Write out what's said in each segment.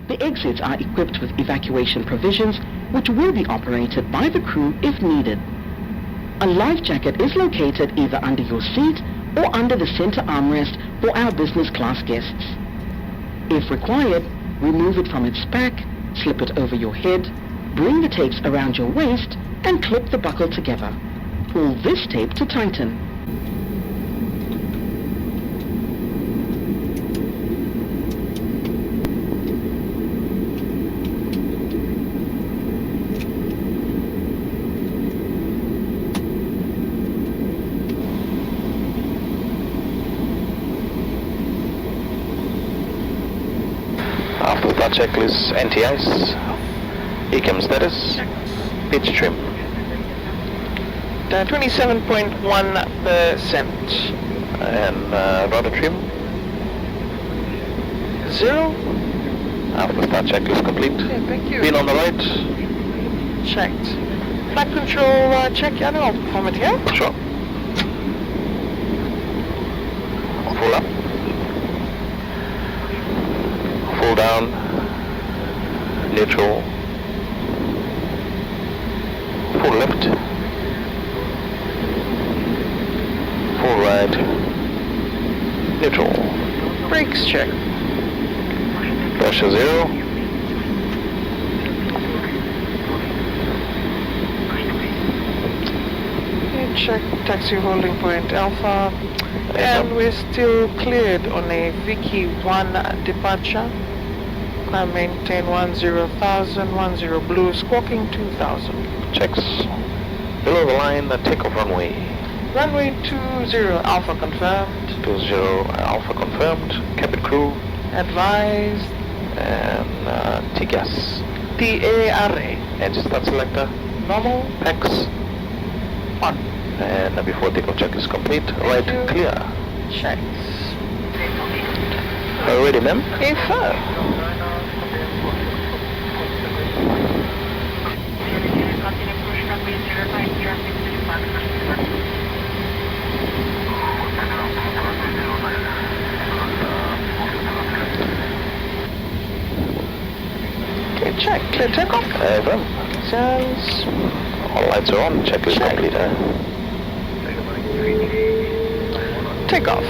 The exits are equipped with evacuation provisions, which will be operated by the crew if needed. A life jacket is located either under your seat or under the center armrest for our business class guests. If required, remove it from its pack, slip it over your head, bring the tapes around your waist, and clip the buckle together. Pull this tape to tighten. After that checklist, anti-ice, ECAM status, pitch trim. 27.1%. And rudder trim. 0. After that checklist complete. Okay, thank you. Wheel on the right. Checked. Flight control check, yeah, no, I'll perform it here. Sure. Full up. Full down. Neutral. Full left. Full right. Neutral. Brakes check. Pressure 0. Okay, check taxi holding point Alpha. And we're still cleared on a Vicky 1 departure. Climb maintain 10,000, 10 blue, squawking 2000. Checks. Below the line, takeoff runway. Runway 20 Alpha confirmed. 20 Alpha confirmed. Cabin crew. Advised. And TGAS. TARA. Engine start selector. Normal. PAX. On. And before takeoff check is complete, right you. clear. Checks. Ready, ma'am? Affirm. Okay, check. Clear takeoff. Affirm. Sounds. All lights are on. Check is Check. complete. Takeoff.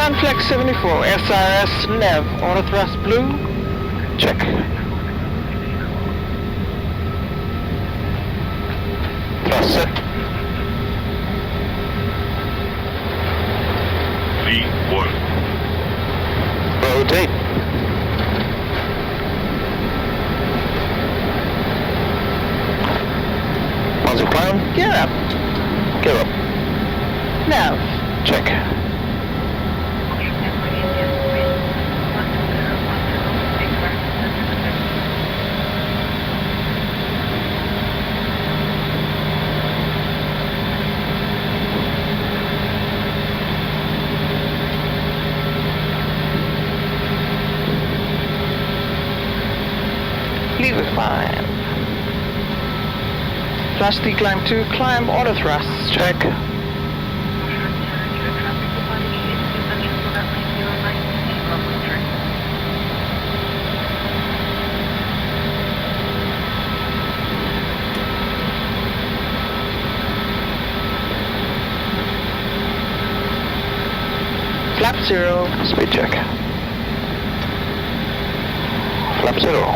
And flex 74, SRS Nev, auto thrust blue. Check. Thrust set. V1. Rotate. Once you climb, Gear up. gear up. Nav. Check. Leave it fine. Thrust decline 2, climb auto thrust. Check. Flap 0. Speed check. Flap 0.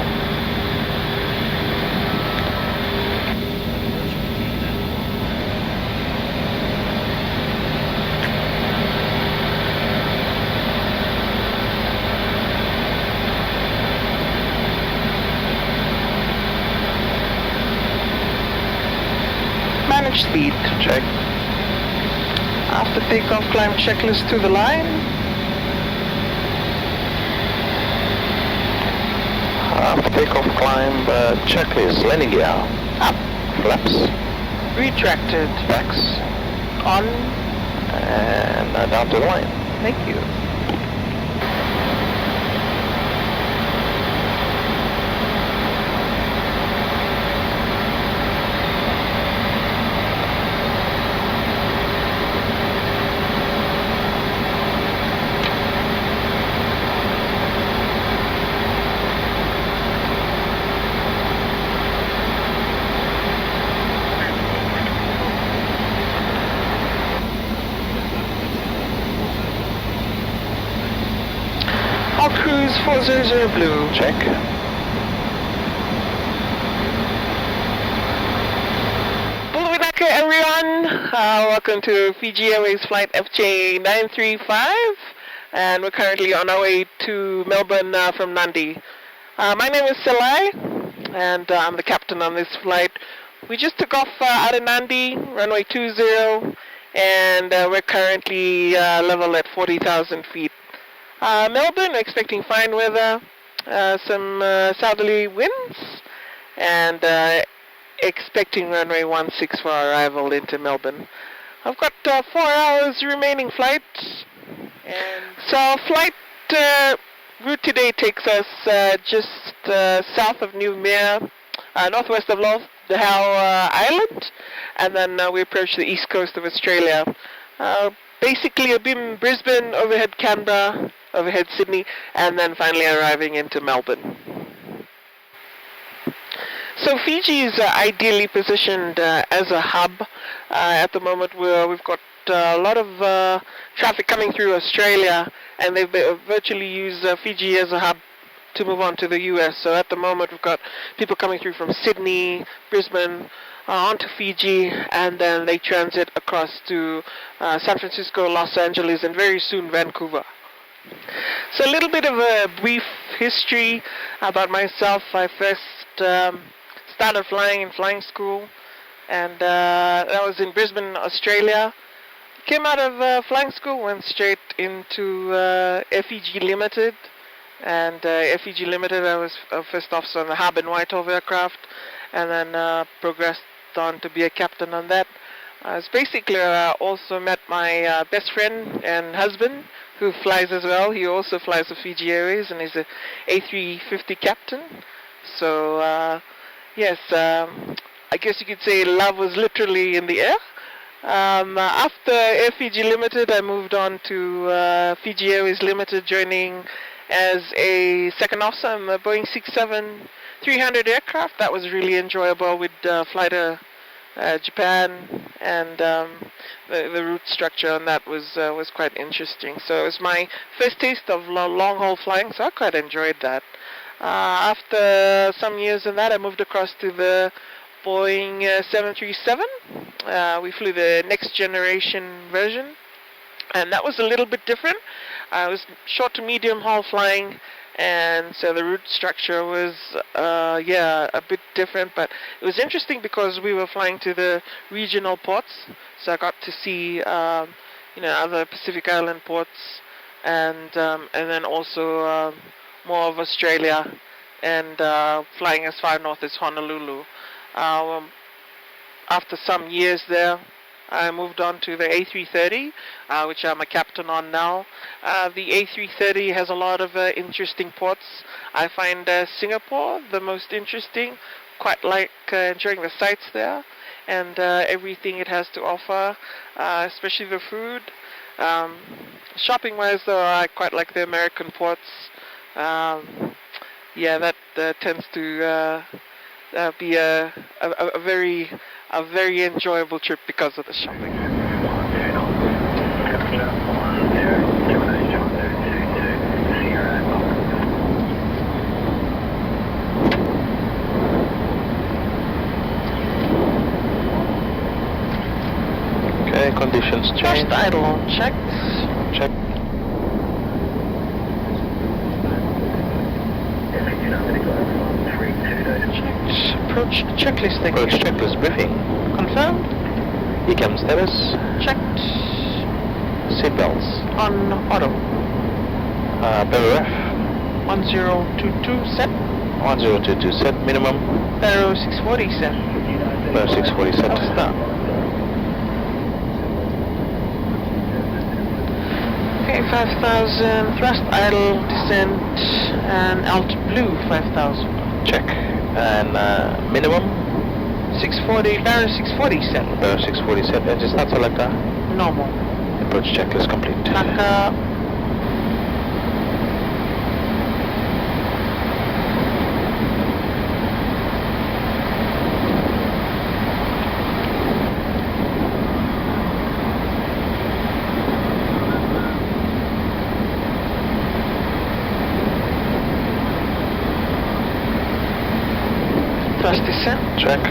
Manage speed. Check. After takeoff, climb checklist to the line. After takeoff, climb checklist. Landing gear. Up. Flaps. Retracted. Backs. On. And down to the line. Thank you. Airbus 400 Blue. Check. Bulwinaka, everyone. Welcome to Fiji Airways flight FJ935. And we're currently on our way to Melbourne from Nandi. My name is Salai, and I'm the captain on this flight. We just took off out of Nandi, runway 20, and we're currently level at 40,000 feet. Melbourne, we're expecting fine weather, some southerly winds, and expecting runway 16 for our arrival into Melbourne. I've got 4 hours remaining flight, and so our flight route today takes us just south of New Mere, northwest of the Howe Island, and then we approach the east coast of Australia. Basically, I've been in Brisbane, overhead Canberra, overhead Sydney, and then finally arriving into Melbourne. So Fiji is ideally positioned as a hub. At the moment we've got a lot of traffic coming through Australia, and they've virtually used Fiji as a hub to move on to the US. So at the moment we've got people coming through from Sydney, Brisbane, onto Fiji, and then they transit across to San Francisco, Los Angeles, and very soon Vancouver. So a little bit of a brief history about myself. I first started flying in flying school, and that was in Brisbane, Australia. Came out of flying school, went straight into FEG Limited, and FEG Limited I was first officer on the Hub and Whitehall aircraft, and then progressed on to be a captain on that. I was basically also met my best friend and husband, who flies as well. He also flies the Fiji Airways, and he's a A350 captain. So yes, I guess you could say love was literally in the air. After FEG Limited, I moved on to Fiji Airways Limited, joining as a second officer on the Boeing 737-300 aircraft. That was really enjoyable. We'd fly to Japan, and the route structure on that was quite interesting. So it was my first taste of long-haul flying, so I quite enjoyed that. After some years in that, I moved across to the Boeing 737. We flew the next generation version, and that was a little bit different. It was short to medium haul flying, and so the route structure was a bit different, but it was interesting because we were flying to the regional ports, so I got to see other Pacific Island ports, and then also more of Australia, and flying as far north as Honolulu. After some years there, I moved on to the A330, which I'm a captain on now. The A330 has a lot of interesting ports. I find Singapore the most interesting. Quite like enjoying the sights there, and everything it has to offer, especially the food. Shopping-wise, though, I quite like the American ports. That tends to be a very enjoyable trip because of the shopping. Okay, conditions change. First idle check. Check. Approach checklist. Approach checklist briefing. Confirmed. ECAM status. Checked. Seatbelts. On auto. BRF. 1022 set. 1022 set. Minimum. Baro 640 set. Baro 640 set. Stop. Okay, 5,000. Thrust idle descent and alt blue 5,000. Check. And minimum? 640, Baro 640 set. Baro 640 set. Engine start selector? Normal. Approach checklist complete. Naka. Check.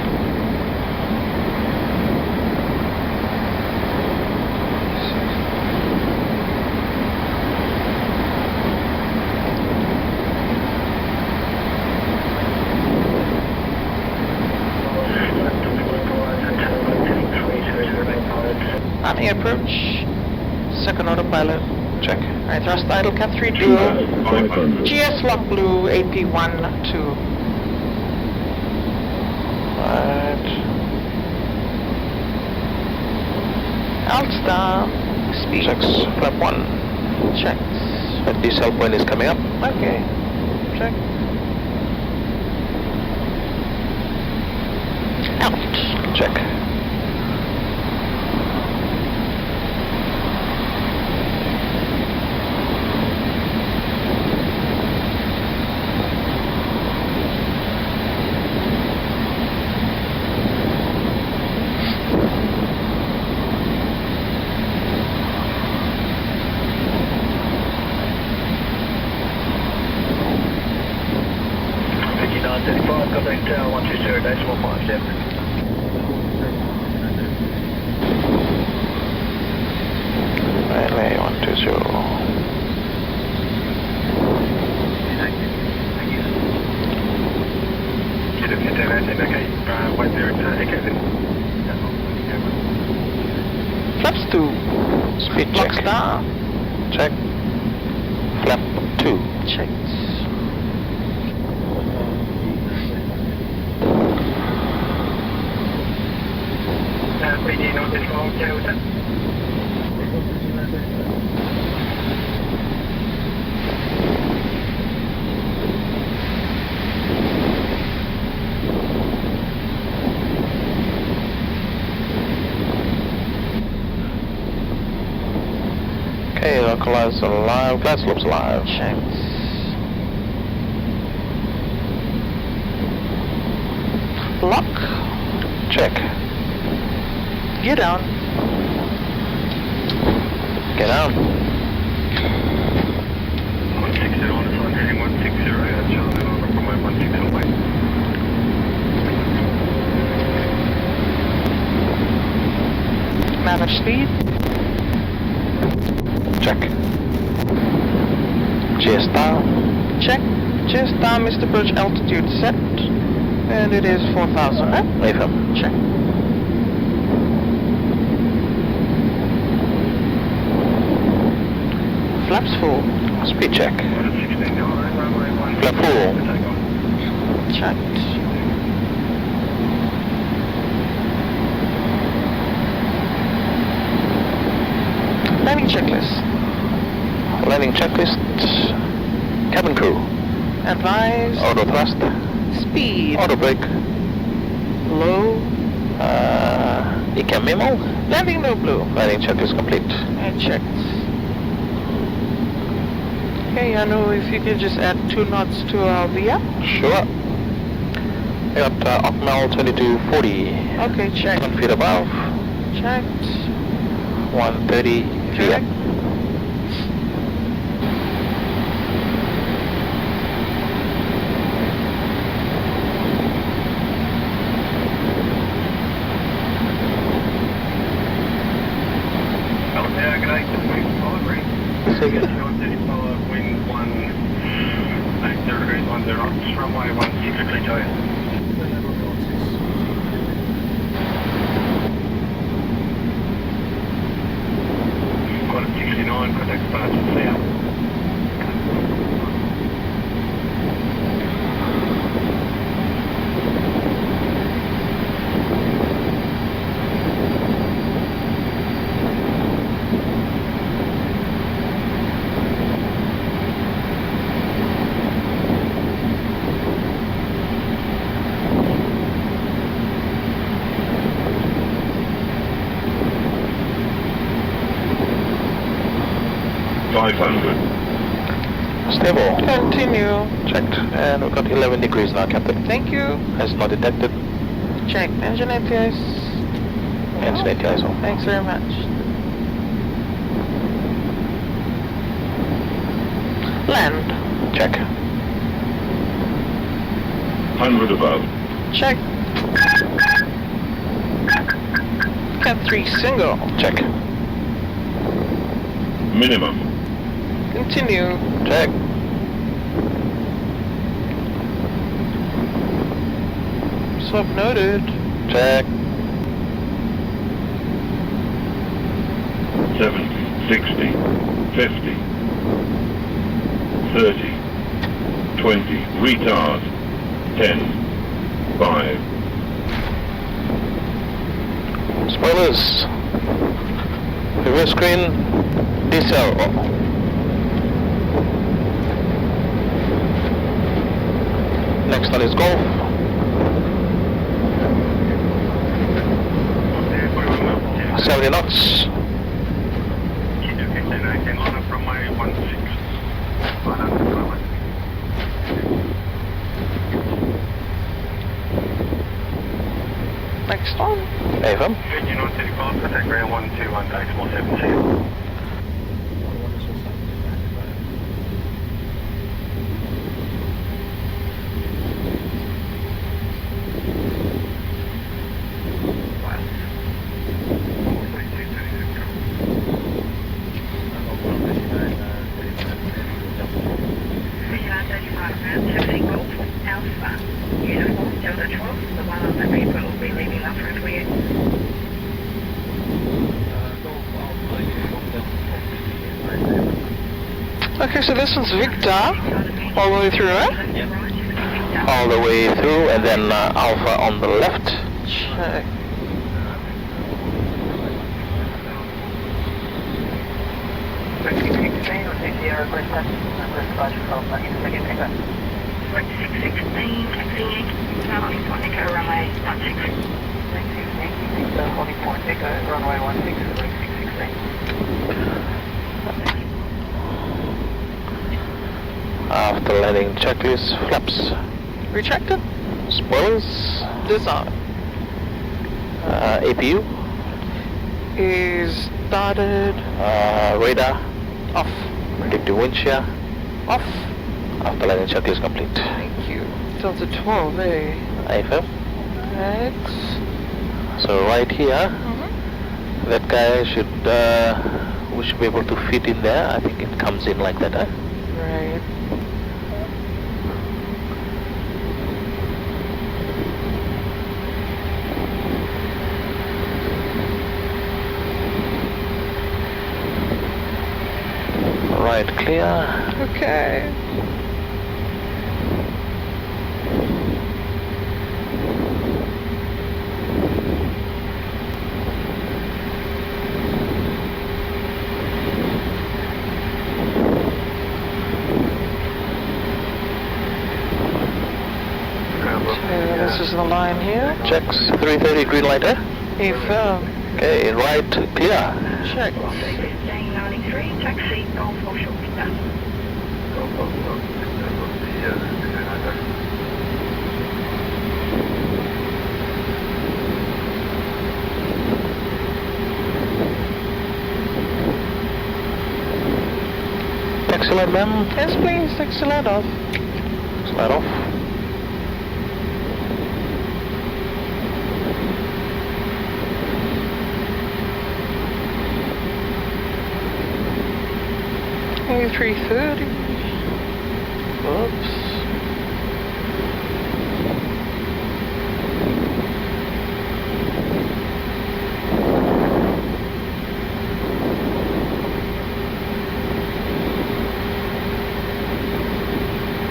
On approach, second autopilot. Check. Alright, thrust idle, cat 3 dual. GS lock blue, AP1, 2. Right. Alt star, speed. Checks. Flap 1. Checks. The decel point is coming up. Okay, check. Out. Check. Relay 120. Flaps 2. Speed Lock check. star. Check. Flap 2. Checks. Okay, localize alive. Glad slopes alive. Checks. Lock. Check. Get down. Get down. 160 on the front heading 160, Charlie over from my 160 away. Manage speed. Check. GS style. Check. Just down Mr. Approach altitude set. And it is 4,000, right? Wave him. Check. Flaps full. Speed check. 116, alright, runway 1. Flap full. Checked. Landing checklist. Landing checklist. Cabin crew. Advise. Auto thrust. Speed. Auto brake. Low. ECAM memo. Landing no blue. Landing checklist complete. And checked. Okay, I know if you could just add 2 knots to our VIA. Sure. I got Ocmel 2240. Okay, check. 10 feet above. Checked. 130 VIA. Check. Yeah, good night. Say again. Wind 180 degrees on the rocks, runway 160, Joy. Got a 69, contact departure south. Stable. Continue. Checked. And we've got 11 degrees now, Captain. Thank you. Has not detected. Check. Engine APIs. Engine ATIs on. Thanks very much. Land. Check. 100 above. Check. Cat 3 single. Check. Minimum. Continue. Check. Sub noted. Check. 70, 60, 50, 30, 20, retard, 10, 5. Spoilers. Reverse screen. Diesel. Next one is Golf. Okay, 70 knots. Honor from my 16. Next one. AFM. You know, city call, contact ground 121, decimal 17. Okay, so this one's Victor, all the way through, right? All the way through, and then Alpha on the left. Check. After landing checklist, flaps. Retracted. Spoilers. Disarm. APU. Is started. Radar. Off. Predictive wind shear. Off. After landing checklist complete. Thank you. Delta 12, eh? AFM. Right. So right here, that guy should, we should be able to fit in there. I think it comes in like that, huh? Right. Right, clear. Okay. This is the line here. Checks 330 green light, eh? AFM. Okay, right, clear. Check. Taxi, Golf Offshore, done. Taxi light, ma'am. Yes, please, taxi light off. Slide off. A330. Oops.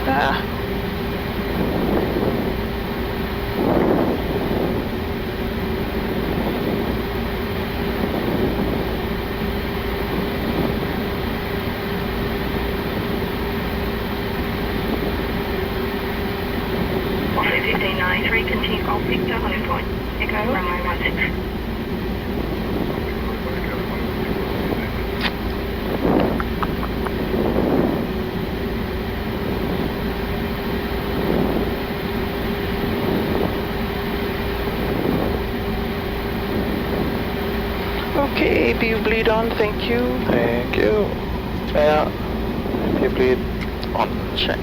Ah. Continue Golf Victor, Holland Point. Echo, runway 16. Okay, APU bleed on, thank you. Thank you. Yeah. APU bleed on. Check.